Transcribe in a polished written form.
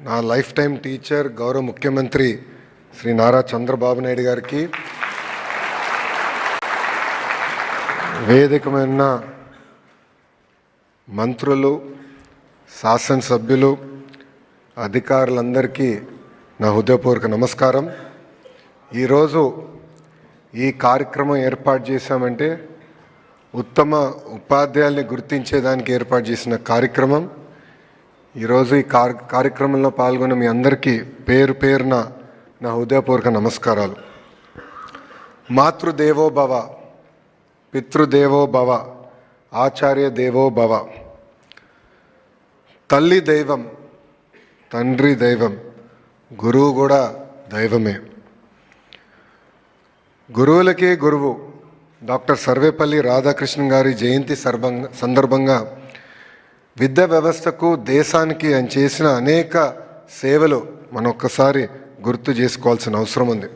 నా life time teacher గౌరవ ముఖ్యమంత్రి శ్రీ నారా చంద్రబాబు నాయుడు గారికి, వేదికమైన మంత్రులు, శాసనసభ్యులు, అధికారులందరికీ నా హృదయపూర్వక నమస్కారం. ఈరోజు ఈ కార్యక్రమం ఏర్పాటు చేశామంటే ఉత్తమ ఉపాధ్యాయుల్ని గుర్తించేదానికి ఏర్పాటు చేసిన కార్యక్రమం. ఈరోజు ఈ కార్యక్రమంలో పాల్గొన్న మీ అందరికీ పేరు పేరున నా హృదయపూర్వక నమస్కారాలు. మాతృదేవో భవ, పితృదేవో భవ, ఆచార్య దేవో భవ. తల్లి దైవం, తండ్రి దైవం, గురువు కూడా దైవమే. గురువులకే గురువు డాక్టర్ సర్వేపల్లి రాధాకృష్ణన్ గారి జయంతి సందర్భంగా విద్యా వ్యవస్థకు, దేశానికి ఆయన చేసిన అనేక సేవలు మనం ఒక్కసారి గుర్తు చేసుకోవాల్సిన అవసరం ఉంది.